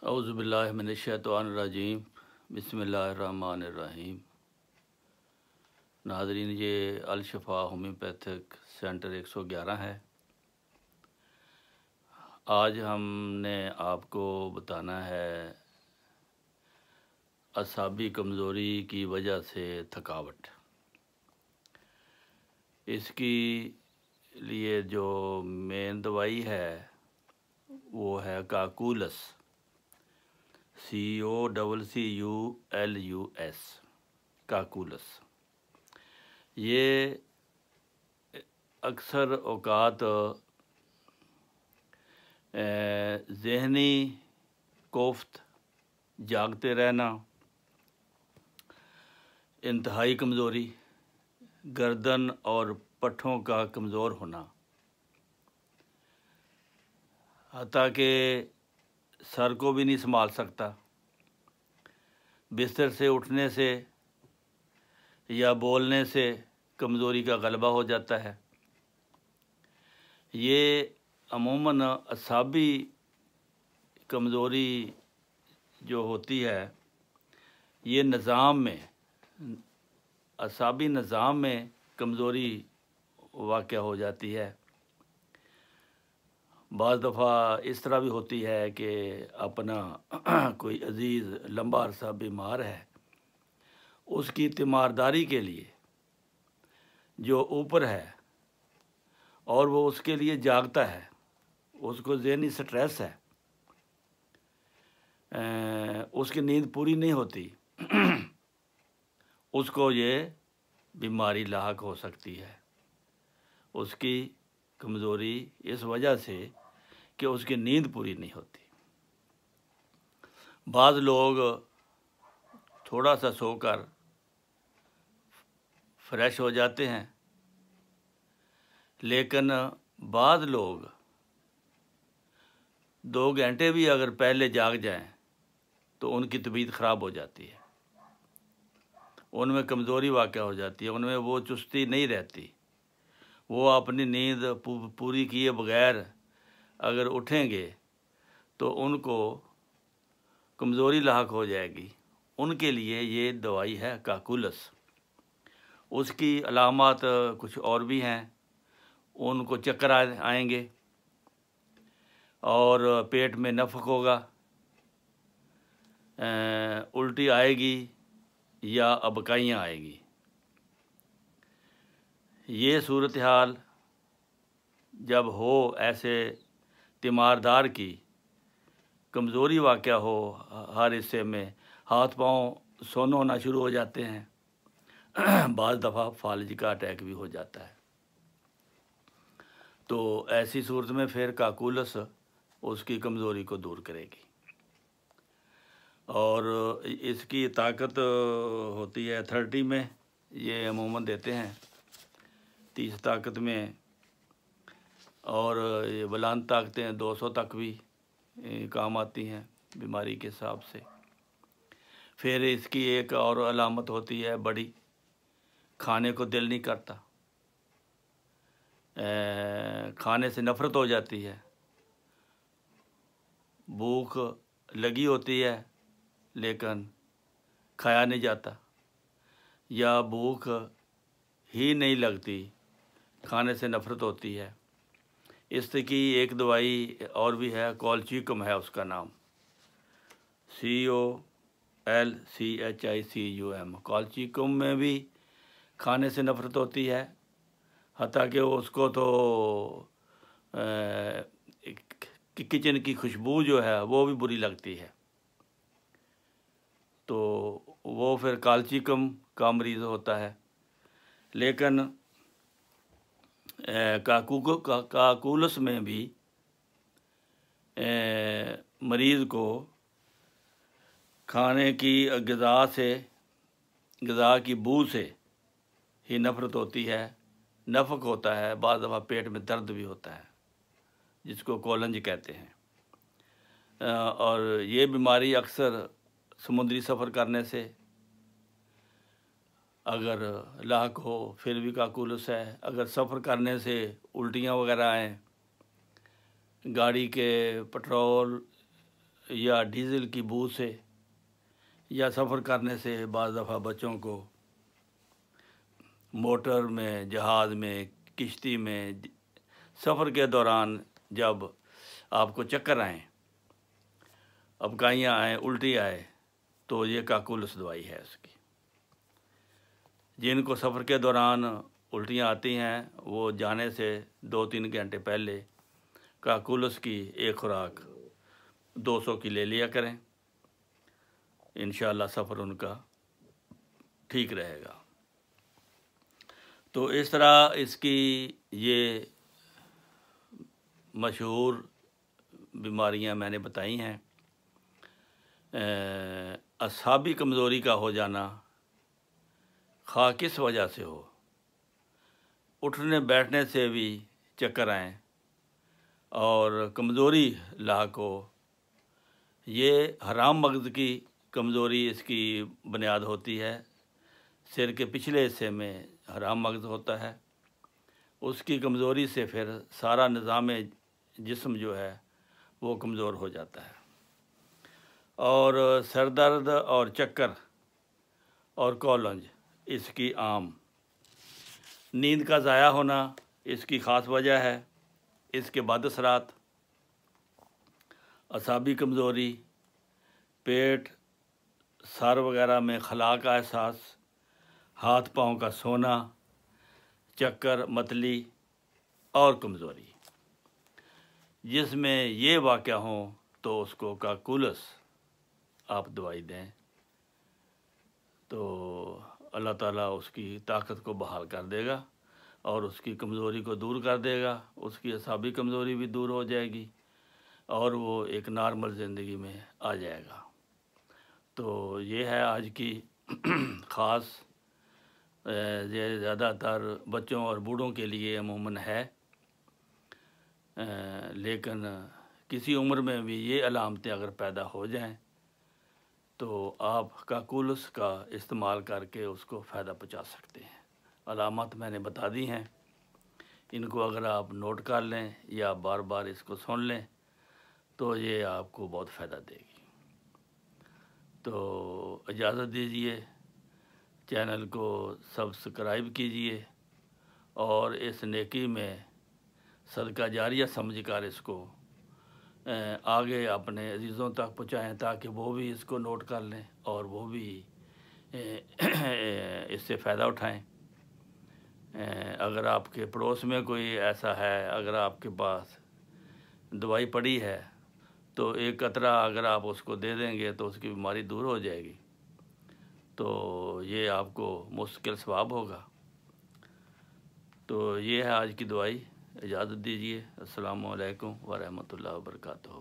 اعوذ باللہ من الشیطان الرجیم بسم اللہ الرحمن الرحیم۔ ناظرین، یہ الشفا ہومیوپیتھک سینٹر 111 ہے۔ آج ہم نے آپ کو بتانا ہے اعصابی کمزوری کی وجہ سے تھکاوٹ۔ اس کی لیے جو مین دوائی ہے وہ ہے کاکولس، COCCULUS، کاکولس۔ یہ اکثر اوقات ذہنی کوفت، جاگتے رہنا، انتہائی کمزوری، گردن اور پٹھوں کا کمزور ہونا، حتیٰ کہ سر کو بھی نہیں سنبھال سکتا، بستر سے اٹھنے سے یا بولنے سے کمزوری کا غلبہ ہو جاتا ہے۔ یہ عموماً اعصابی کمزوری جو ہوتی ہے، یہ اعصابی نظام میں کمزوری واقع ہو جاتی ہے۔ بعض دفعہ اس طرح بھی ہوتی ہے کہ اپنا کوئی عزیز لمبا عرصہ بیمار ہے، اس کی تیمارداری کے لیے جو اوپر ہے اور وہ اس کے لیے جاگتا ہے، اس کو ذہنی سٹریس ہے، اس کی نیند پوری نہیں ہوتی، اس کو یہ بیماری لاحق ہو سکتی ہے۔ اس کی کمزوری اس وجہ سے کہ اس کی نیند پوری نہیں ہوتی۔ بعض لوگ تھوڑا سا سو کر فریش ہو جاتے ہیں، لیکن بعض لوگ 2 گھنٹے بھی اگر پہلے جاگ جائیں تو ان کی طبیعت خراب ہو جاتی ہے، ان میں کمزوری واقع ہو جاتی ہے، ان میں وہ چستی نہیں رہتی۔ وہ اپنی نیند پوری کیے بغیر اگر اٹھیں گے تو ان کو کمزوری لاحق ہو جائے گی۔ ان کے لیے یہ دوائی ہے کاکولس۔ اس کی علامات کچھ اور بھی ہیں، ان کو چکر آئیں گے اور پیٹ میں نفخ ہوگا، الٹی آئے گی یا ابکائیاں آئے گی۔ یہ صورتحال جب ہو، ایسے تیماردار کی کمزوری واقع ہو، ہر حصے میں ہاتھ پاؤں سون ہونا شروع ہو جاتے ہیں، بعض دفعہ فالج کا اٹیک بھی ہو جاتا ہے، تو ایسی صورت میں پھر کاکولس اس کی کمزوری کو دور کرے گی۔ اور اس کی طاقت ہوتی ہے 30 میں، یہ عموماً دیتے ہیں 30 طاقت میں، اور یہ بلند طاقتیں 200 تک بھی کام آتی ہیں بیماری کے حساب سے۔ پھر اس کی ایک اور علامت ہوتی ہے بڑی، کھانے کو دل نہیں کرتا، کھانے سے نفرت ہو جاتی ہے، بھوک لگی ہوتی ہے لیکن کھایا نہیں جاتا، یا بھوک ہی نہیں لگتی، کھانے سے نفرت ہوتی ہے۔ اس کی ایک دوائی اور بھی ہے، کالچیکم ہے اس کا نام، COLCHICUM۔ کالچیکم میں بھی کھانے سے نفرت ہوتی ہے، حتیٰ کہ اس کو تو کچن کی خوشبو جو ہے وہ بھی بری لگتی ہے، تو وہ پھر کالچیکم کا مریض ہوتا ہے۔ لیکن کاکولس میں بھی مریض کو کھانے کی غذا کی بو سے ہی نفرت ہوتی ہے، نفخ ہوتا ہے، بعض دفعہ پیٹ میں درد بھی ہوتا ہے، جس کو کولنج کہتے ہیں۔ اور یہ بیماری اکثر سمندری سفر کرنے سے اگر لاحق ہو پھر بھی کاکولس ہے۔ اگر سفر کرنے سے الٹیاں وغیرہ آئیں، گاڑی کے پٹرول یا ڈیزل کی بو سے یا سفر کرنے سے بعض دفعہ بچوں کو موٹر میں، جہاز میں، کشتی میں سفر کے دوران جب آپ کو چکر آئیں، ابکائیاں آئیں، الٹی آئے، تو یہ کاکولس دوائی ہے اس کی۔ جن کو سفر کے دوران الٹیاں آتی ہیں وہ جانے سے 2-3 گھنٹے پہلے کاکولس کی ایک خوراک 200 کی لے لیا کریں، انشاءاللہ سفر ان کا ٹھیک رہے گا۔ تو اس طرح اس کی یہ مشہور بیماریاں میں نے بتائی ہیں۔ اعصابی کمزوری کا ہو جانا خواہ کس وجہ سے ہو، اٹھنے بیٹھنے سے بھی چکر آئیں اور کمزوری لاحق ہو، یہ حرام مغز کی کمزوری اس کی بنیاد ہوتی ہے۔ سر کے پچھلے حصے میں حرام مغز ہوتا ہے، اس کی کمزوری سے پھر سارا نظام جسم جو ہے وہ کمزور ہو جاتا ہے، اور سر درد اور چکر اور کولنج اس کی عام۔ نیند کا ضائع ہونا اس کی خاص وجہ ہے۔ اس کے بعد اثرات: اعصابی کمزوری، پیٹ، سر وغیرہ میں خلا کا احساس، ہاتھ پاؤں کا سونا، چکر، متلی اور کمزوری۔ جس میں یہ واقع ہوں تو اس کو کاکولس آپ دوائی دیں تو اللہ تعالیٰ اس کی طاقت کو بحال کر دے گا اور اس کی کمزوری کو دور کر دے گا، اس کی اعصابی کمزوری بھی دور ہو جائے گی اور وہ ایک نارمل زندگی میں آ جائے گا۔ تو یہ ہے آج کی خاص، یہ زیادہ تر بچوں اور بوڑھوں کے لیے عموماً ہے، لیکن کسی عمر میں بھی یہ علامتیں اگر پیدا ہو جائیں تو آپ کاکولس کا استعمال کر کے اس کو فائدہ پہنچا سکتے ہیں۔ علامات میں نے بتا دی ہیں، ان کو اگر آپ نوٹ کر لیں یا بار بار اس کو سن لیں تو یہ آپ کو بہت فائدہ دے گی۔ تو اجازت دیجیے، چینل کو سبسکرائب کیجیے اور اس نیکی میں صدقہ جاریہ سمجھ کر اس کو آگے اپنے عزیزوں تک پہنچائیں تاکہ وہ بھی اس کو نوٹ کر لیں اور وہ بھی اس سے فائدہ اٹھائیں۔ اگر آپ کے پڑوس میں کوئی ایسا ہے، اگر آپ کے پاس دوائی پڑی ہے تو ایک قطرہ اگر آپ اس کو دے دیں گے تو اس کی بیماری دور ہو جائے گی، تو یہ آپ کو مستقل ثواب ہوگا۔ تو یہ ہے آج کی دوائی۔ اجازت دیجیے، السلام علیکم ورحمۃ اللہ وبرکاتہ۔